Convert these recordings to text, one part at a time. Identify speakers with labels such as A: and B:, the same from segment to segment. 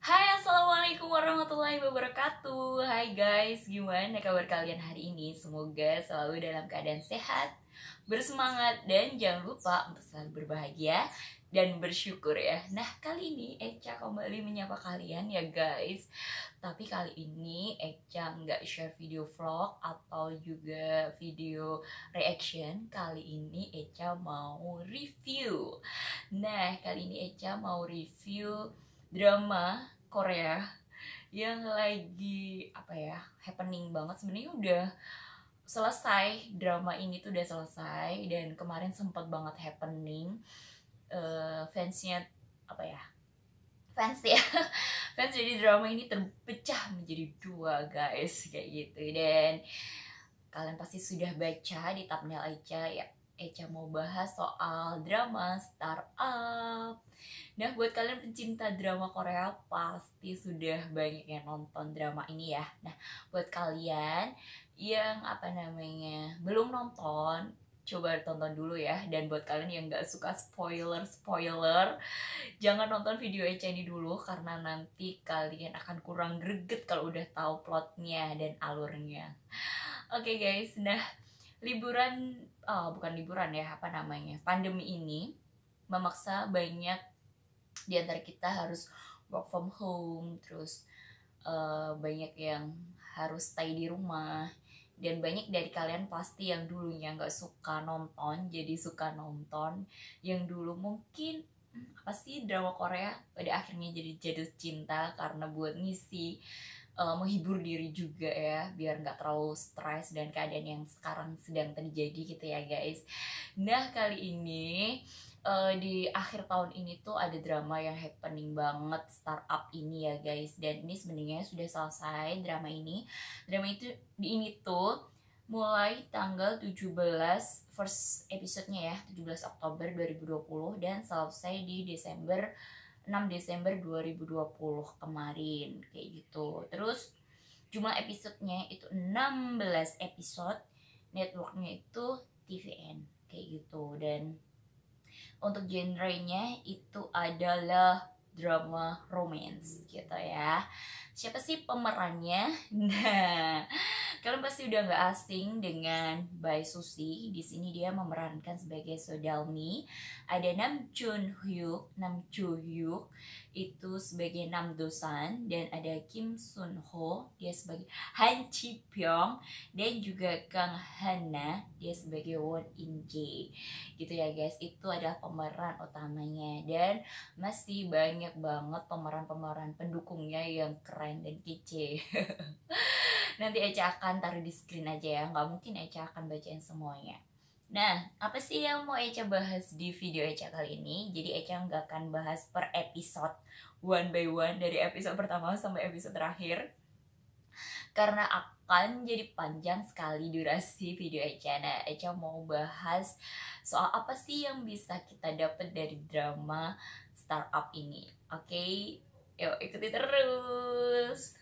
A: Hai, assalamualaikum warahmatullahi wabarakatuh. Hai guys, gimana kabar kalian hari ini? Semoga selalu dalam keadaan sehat, bersemangat, dan jangan lupa untuk selalu berbahagia dan bersyukur ya. Nah, kali ini Echa kembali menyapa kalian ya guys. Tapi kali ini Echa nggak share video vlog atau juga video reaction. Kali ini Echa mau review. Nah, kali ini Echa mau review drama Korea yang lagi happening banget. Sebenarnya udah selesai, drama ini tuh udah selesai dan kemarin sempat banget happening. Fansnya apa ya fans ya fans jadi drama ini terpecah menjadi dua guys, kayak gitu. Dan kalian pasti sudah baca di thumbnail Echa ya. Echa mau bahas soal drama startup. Nah, buat kalian pencinta drama Korea pasti sudah banyak yang nonton drama ini ya. Nah, buat kalian yang belum nonton, coba tonton dulu ya. Dan buat kalian yang gak suka spoiler, jangan nonton video Echa ini dulu karena nanti kalian akan kurang greget kalau udah tahu plotnya dan alurnya. Oke guys, nah bukan liburan ya, pandemi ini memaksa banyak di antara kita harus work from home, terus banyak yang harus stay di rumah, dan banyak dari kalian pasti yang dulunya nggak suka nonton jadi suka nonton, yang dulu mungkin apa sih drama Korea pada akhirnya jadi jatuh cinta karena buat ngisi menghibur diri juga ya, biar nggak terlalu stres dan keadaan yang sekarang sedang terjadi gitu ya guys. Nah, kali ini di akhir tahun ini tuh ada drama yang happening banget, startup ini ya guys. Dan ini sebenarnya sudah selesai drama ini. Drama ini tuh mulai tanggal 17 first episodenya ya, 17 Oktober 2020 dan selesai di 6 Desember 2020 kemarin, kayak gitu. Terus jumlah episodenya itu 16 episode, networknya itu TVN, kayak gitu. Dan untuk genrenya itu adalah drama romance gitu ya. Siapa sih pemerannya? Nah, kalian pasti udah nggak asing dengan Bae Suzy. Di sini dia memerankan sebagai Sodalmi. Ada Nam Joo Hyuk itu sebagai Nam Dosan, dan ada Kim Sun Ho dia sebagai Han Ji Pyong, dan juga Kang Hana dia sebagai Won In Jae. Gitu ya guys, itu adalah pemeran utamanya, dan masih banyak banget pemeran-pemeran pendukungnya yang keren dan kece. Nanti Echa akan taruh di screen aja ya, nggak mungkin Echa akan bacain semuanya. Nah, apa sih yang mau Echa bahas di video Echa kali ini? Jadi Echa nggak akan bahas per episode, one by one, dari episode pertama sampai episode terakhir, karena akan jadi panjang sekali durasi video Echa. Nah, Echa mau bahas soal apa sih yang bisa kita dapat dari drama startup ini. Oke, yuk ikuti terus.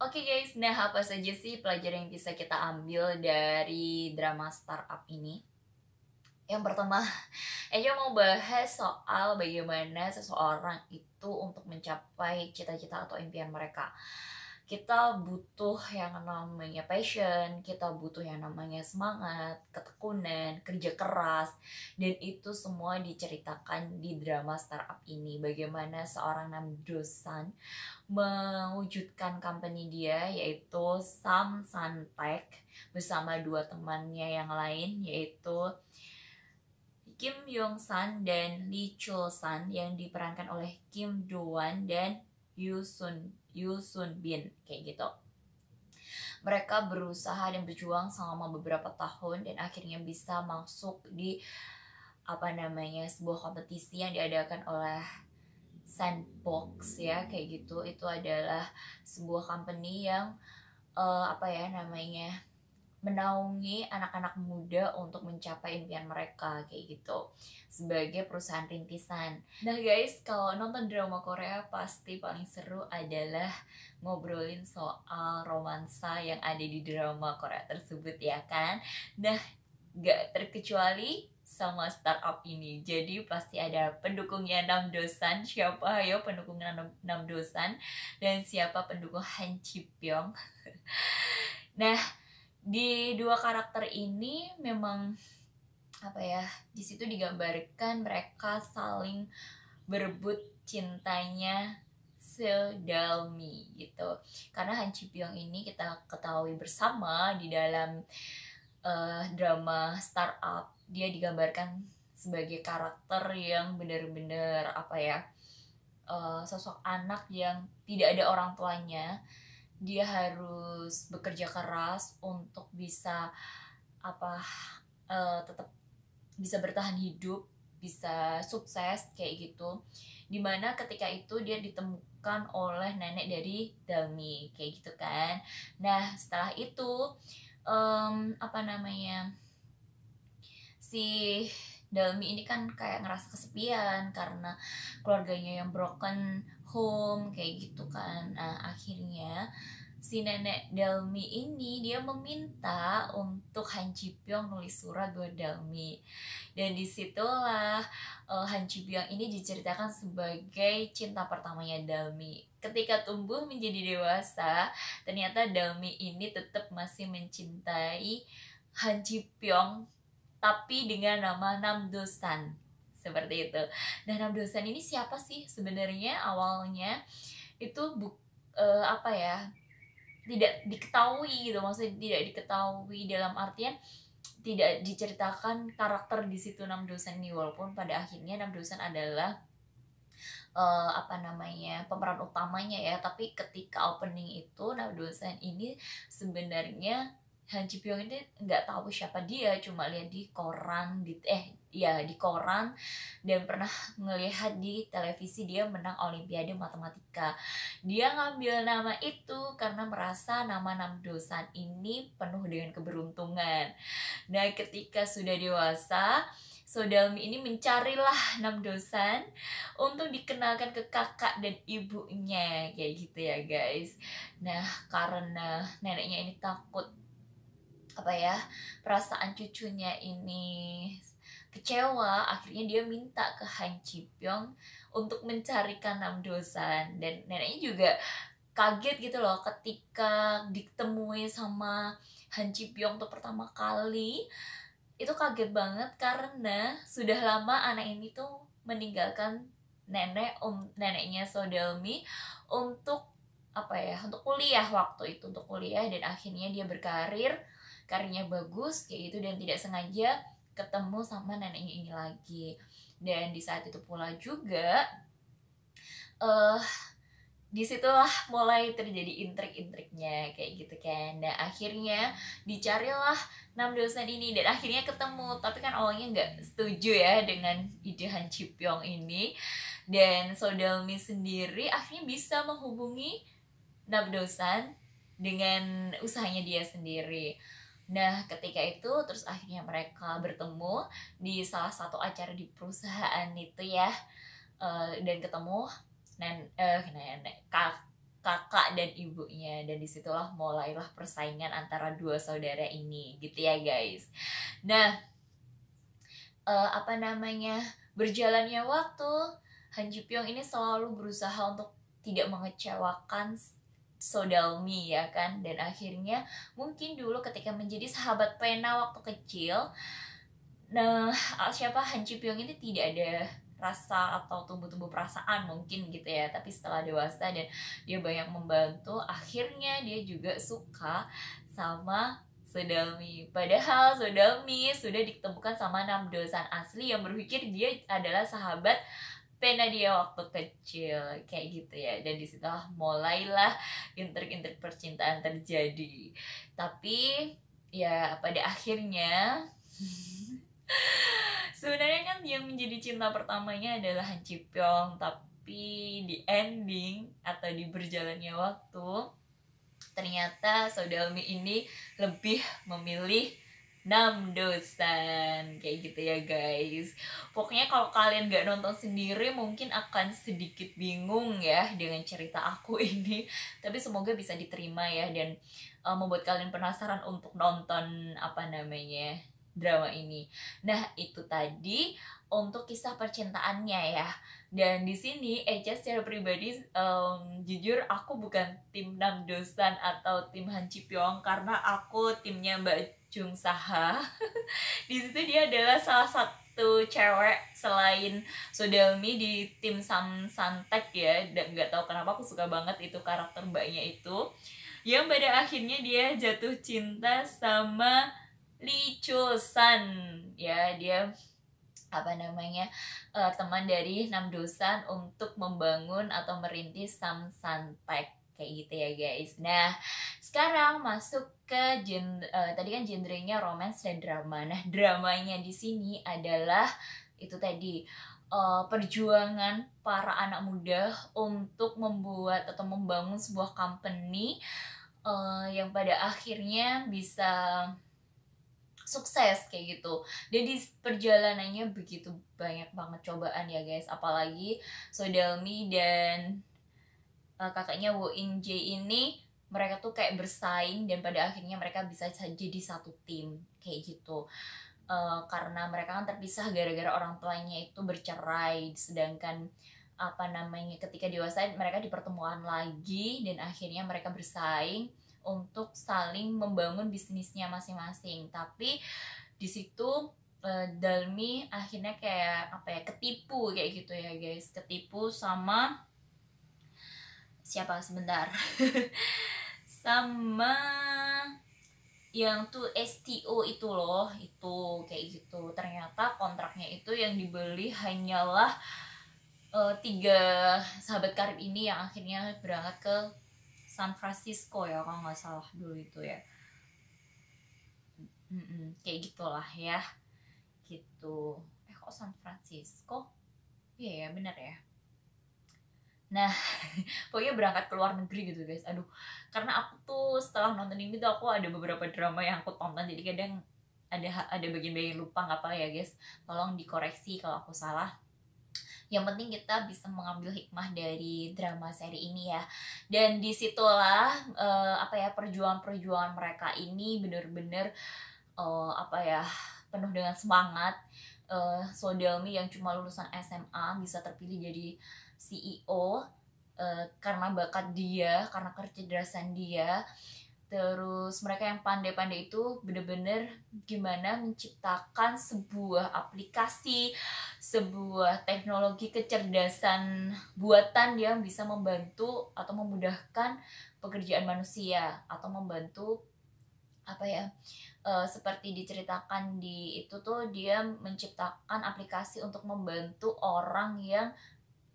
A: Oke guys, nah apa saja sih pelajaran yang bisa kita ambil dari drama startup ini? Yang pertama, Eja mau bahas soal bagaimana seseorang itu untuk mencapai cita-cita atau impian mereka. Kita butuh yang namanya passion, kita butuh yang namanya semangat, ketekunan, kerja keras, dan itu semua diceritakan di drama startup ini. Bagaimana seorang Nam Dosan mewujudkan company dia, yaitu Samsung bersama dua temannya yang lain, yaitu Kim Yong San dan Lee Chul San, yang diperankan oleh Kim Do Won dan Yoo Sun Bin, kayak gitu. Mereka berusaha dan berjuang selama beberapa tahun dan akhirnya bisa masuk di sebuah kompetisi yang diadakan oleh Sandbox ya, kayak gitu. Itu adalah sebuah company yang menaungi anak-anak muda untuk mencapai impian mereka kayak gitu sebagai perusahaan rintisan. Nah guys, kalau nonton drama Korea pasti paling seru adalah ngobrolin soal romansa yang ada di drama Korea tersebut ya kan. Nah, gak terkecuali sama startup ini. Jadi pasti ada pendukungnya Namdosan. Siapa ayo pendukungnya Namdosan dan siapa pendukung Han Ji Pyong. Nah, di dua karakter ini memang apa ya, di situ digambarkan mereka saling berebut cintanya Sedalmi gitu. Karena Han Ji Pyong ini kita ketahui bersama di dalam drama startup, dia digambarkan sebagai karakter yang benar-benar apa ya, sosok anak yang tidak ada orang tuanya. Dia harus bekerja keras untuk bisa apa, tetap bisa bertahan hidup, bisa sukses kayak gitu. Dimana ketika itu dia ditemukan oleh nenek dari Dalmi kayak gitu kan. Nah setelah itu apa namanya, si Dalmi ini kan kayak ngerasa kesepian karena keluarganya yang broken home kayak gitu kan. Nah akhirnya si nenek Dalmi ini dia meminta untuk Han Ji Pyong nulis surat buat Dalmi, dan disitulah Han Ji Pyong ini diceritakan sebagai cinta pertamanya Dalmi. Ketika tumbuh menjadi dewasa, ternyata Dalmi ini tetap masih mencintai Han Ji Pyong tapi dengan nama Namdosan seperti itu. Nah Namdosan ini siapa sih sebenarnya? Awalnya itu apa ya, tidak diketahui gitu, maksudnya tidak diketahui dalam artian tidak diceritakan karakter di situ Namdosan ini, walaupun pada akhirnya Namdosan adalah apa namanya, pemeran utamanya ya. Tapi ketika opening itu Namdosan ini sebenarnya Han Ji Pyong ini nggak tahu siapa dia, cuma lihat di koran di koran, dan pernah ngelihat di televisi dia menang Olimpiade Matematika. Dia ngambil nama itu karena merasa nama Namdosan ini penuh dengan keberuntungan. Nah ketika sudah dewasa, Sodalmi ini mencarilah Namdosan untuk dikenalkan ke kakak dan ibunya kayak gitu ya guys. Nah karena neneknya ini takut apa ya, perasaan cucunya ini kecewa, akhirnya dia minta ke Han Ji Pyong untuk mencarikan Namdosan. Dan neneknya juga kaget gitu loh ketika ditemui sama Han Ji Pyong untuk pertama kali. Itu kaget banget karena sudah lama anak ini tuh meninggalkan neneknya Sodalmi untuk apa ya, untuk kuliah waktu itu, untuk kuliah, dan akhirnya dia karirnya bagus kayak gitu, dan tidak sengaja ketemu sama neneknya ini lagi. Dan di saat itu pula juga disitulah mulai terjadi intrik-intriknya kayak gitu kan. Nah akhirnya dicarilah Namdosan ini dan akhirnya ketemu, tapi kan awalnya nggak setuju ya dengan ide Han Ji Pyong ini. Dan Sodalmi sendiri akhirnya bisa menghubungi Namdosan dengan usahanya dia sendiri. Nah ketika itu terus akhirnya mereka bertemu di salah satu acara di perusahaan itu ya, dan ketemu kakak dan ibunya, dan disitulah mulailah persaingan antara dua saudara ini gitu ya guys. Nah apa namanya, berjalannya waktu, Han Ji Pyong ini selalu berusaha untuk tidak mengecewakan Sodalmi ya kan. Dan akhirnya mungkin dulu ketika menjadi sahabat pena waktu kecil, nah siapa Han Ji Pyong ini tidak ada rasa atau tumbuh-tumbuh perasaan mungkin gitu ya. Tapi setelah dewasa dan dia banyak membantu, akhirnya dia juga suka sama Sodalmi. Padahal Sodalmi sudah ditemukan sama Namdosan asli yang berpikir dia adalah sahabat pena dia waktu kecil kayak gitu ya. Dan disitulah mulailah intrik-intrik percintaan terjadi. Tapi ya pada akhirnya sebenarnya kan yang menjadi cinta pertamanya adalah Han Ji Pyong, tapi di ending atau di berjalannya waktu ternyata Sodalmi ini lebih memilih Namdosan kayak gitu ya guys. Pokoknya kalau kalian gak nonton sendiri mungkin akan sedikit bingung ya dengan cerita aku ini, tapi semoga bisa diterima ya, dan membuat kalian penasaran untuk nonton apa namanya drama ini. Nah itu tadi untuk kisah percintaannya ya. Dan di sini Echa secara pribadi jujur aku bukan tim Namdosan atau tim Han Ji Pyong, karena aku timnya Mbak Jung Saha. Di situ dia adalah salah satu cewek selain Sodalmi di tim Sam Santek ya. Dan nggak tahu kenapa aku suka banget itu karakter mbaknya itu, yang pada akhirnya dia jatuh cinta sama Lee Chul San ya. Dia apa namanya teman dari Namdosan untuk membangun atau merintis Sam Santek kayak gitu ya guys. Nah sekarang masuk ke tadi kan genrenya romance dan drama. Nah dramanya di sini adalah itu tadi perjuangan para anak muda untuk membuat atau membangun sebuah company yang pada akhirnya bisa sukses kayak gitu. Dan di perjalanannya begitu banyak banget cobaan ya guys, apalagi Sodalmi dan kakaknya Wo In Jae ini, mereka tuh kayak bersaing dan pada akhirnya mereka bisa jadi satu tim kayak gitu. Karena mereka kan terpisah gara-gara orang tuanya itu bercerai, sedangkan apa namanya ketika dewasa mereka dipertemukan lagi dan akhirnya mereka bersaing untuk saling membangun bisnisnya masing-masing. Tapi di situ Dalmi akhirnya kayak apa ya, ketipu kayak gitu ya guys, ketipu sama siapa sebentar sama yang tuh STO itu loh, itu kayak gitu. Ternyata kontraknya itu yang dibeli hanyalah 3 sahabat karib ini yang akhirnya berangkat ke San Francisco ya kalau nggak salah dulu itu ya. Kayak gitulah ya gitu. Kok San Francisco? Iya ya bener ya. Nah pokoknya berangkat ke luar negeri gitu guys. Aduh, karena aku tuh setelah nonton ini tuh aku ada beberapa drama yang aku tonton, jadi kadang ada bagian-bagian lupa nggak apa ya guys, tolong dikoreksi kalau aku salah. Yang penting kita bisa mengambil hikmah dari drama seri ini ya. Dan disitulah apa ya, perjuangan mereka ini bener-bener apa ya, penuh dengan semangat. Sodalmi yang cuma lulusan SMA bisa terpilih jadi CEO karena bakat dia, karena kecerdasan dia. Terus mereka yang pandai-pandai itu bener-bener gimana menciptakan sebuah aplikasi, sebuah teknologi kecerdasan buatan yang bisa membantu atau memudahkan pekerjaan manusia, atau membantu apa ya, seperti diceritakan di itu tuh, dia menciptakan aplikasi untuk membantu orang yang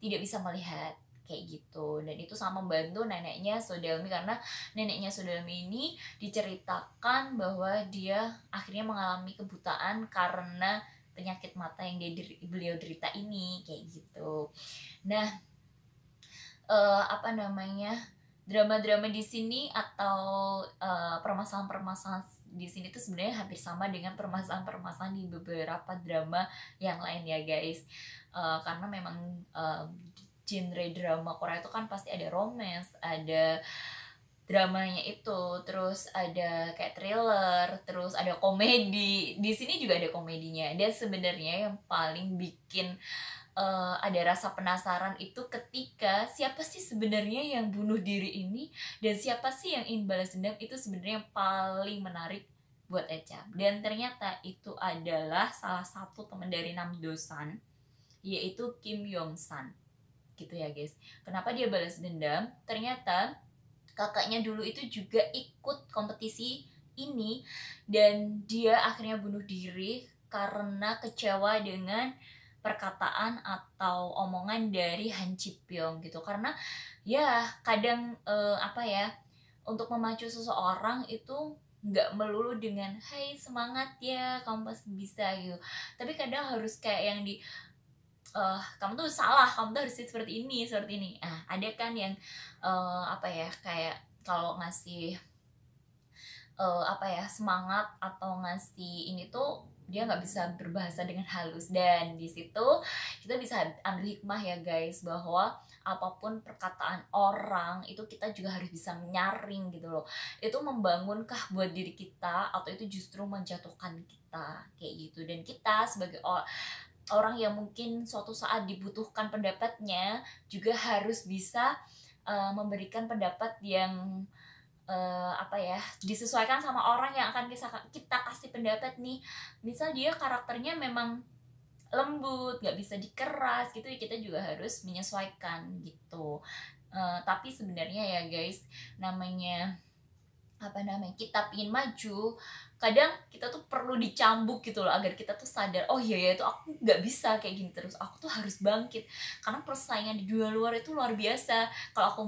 A: tidak bisa melihat kayak gitu. Dan itu sama membantu neneknya Sodalmi, karena neneknya Sodalmi ini diceritakan bahwa dia akhirnya mengalami kebutaan karena penyakit mata yang beliau derita ini kayak gitu. Nah apa namanya, drama-drama di sini atau permasalahan-permasalahan di sini tuh sebenarnya hampir sama dengan permasalahan-permasalahan di beberapa drama yang lain ya guys. Karena memang genre drama Korea itu kan pasti ada romance, ada dramanya itu, terus ada kayak thriller, terus ada komedi. Di sini juga ada komedinya. Dan sebenarnya yang paling bikin ada rasa penasaran itu ketika siapa sih sebenarnya yang bunuh diri ini dan siapa sih yang ingin balas dendam, itu sebenarnya yang paling menarik buat Echa. Dan ternyata itu adalah salah satu teman dari Namdosan, yaitu Kim Yong San gitu ya guys. Kenapa dia balas dendam? Ternyata kakaknya dulu itu juga ikut kompetisi ini dan dia akhirnya bunuh diri karena kecewa dengan perkataan atau omongan dari Han Ji Pyong gitu. Karena ya kadang apa ya, untuk memacu seseorang itu nggak melulu dengan hai semangat ya kamu pasti bisa gitu, tapi kadang harus kayak yang di kamu tuh salah, kamu tuh harus seperti ini. Ada kan yang apa ya, kayak kalau ngasih apa ya, semangat atau ngasih ini tuh dia nggak bisa berbahasa dengan halus. Dan di situ kita bisa ambil hikmah ya guys, bahwa apapun perkataan orang itu kita juga harus bisa menyaring gitu loh. Itu membangunkah buat diri kita atau itu justru menjatuhkan kita, kayak gitu. Dan kita sebagai orang yang mungkin suatu saat dibutuhkan pendapatnya juga harus bisa memberikan pendapat yang apa ya, disesuaikan sama orang yang akan kita kasih pendapat nih. Misal dia karakternya memang lembut, nggak bisa dikeras gitu, kita juga harus menyesuaikan gitu. Tapi sebenarnya ya guys, namanya kita pingin maju, kadang kita tuh perlu dicambuk gitu loh, agar kita tuh sadar, oh iya ya, itu aku nggak bisa kayak gini terus, aku tuh harus bangkit. Karena persaingan di dunia luar itu luar biasa. Kalau aku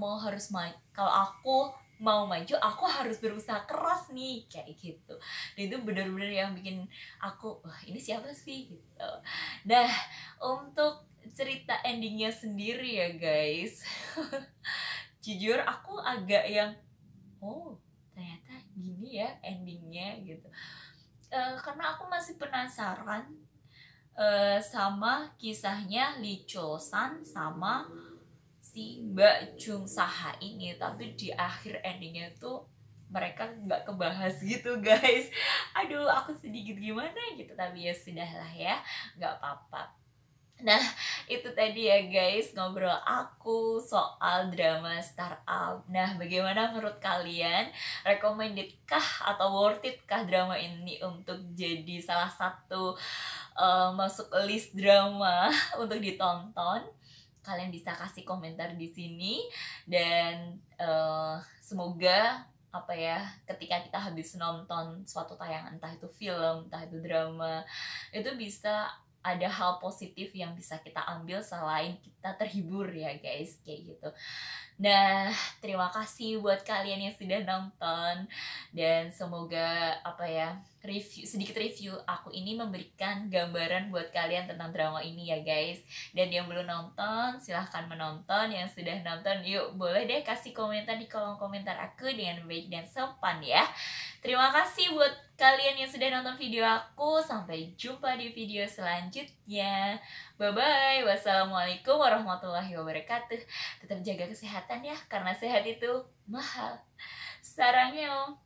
A: mau maju, aku harus berusaha keras nih, kayak gitu. Dan itu benar-benar yang bikin aku, wah ini siapa sih gitu. Nah, untuk cerita endingnya sendiri ya guys, jujur aku agak yang, oh ternyata gini ya endingnya gitu. Karena aku masih penasaran sama kisahnya Lee Chol-san sama si Mbak Jung Saha ini, tapi di akhir endingnya tuh mereka nggak kebahas gitu guys. Aduh, aku sedikit gimana gitu, tapi ya sudahlah ya, nggak apa-apa. Nah, itu tadi ya guys ngobrol aku soal drama startup. Nah, bagaimana menurut kalian? Recommended kah atau worth it kah drama ini untuk jadi salah satu masuk list drama untuk ditonton? Kalian bisa kasih komentar di sini. Dan semoga apa ya, ketika kita habis nonton suatu tayangan, entah itu film, entah itu drama, itu bisa ada hal positif yang bisa kita ambil selain kita terhibur ya guys, kayak gitu. Nah, terima kasih buat kalian yang sudah nonton, dan semoga apa ya, sedikit review aku ini memberikan gambaran buat kalian tentang drama ini ya guys. Dan yang belum nonton silahkan menonton, yang sudah nonton yuk boleh deh kasih komentar di kolom komentar aku dengan baik dan sopan ya. Terima kasih buat kalian yang sudah nonton video aku. Sampai jumpa di video selanjutnya. Bye-bye. Wassalamualaikum warahmatullahi wabarakatuh. Tetap jaga kesehatan ya, karena sehat itu mahal. Sarangnya.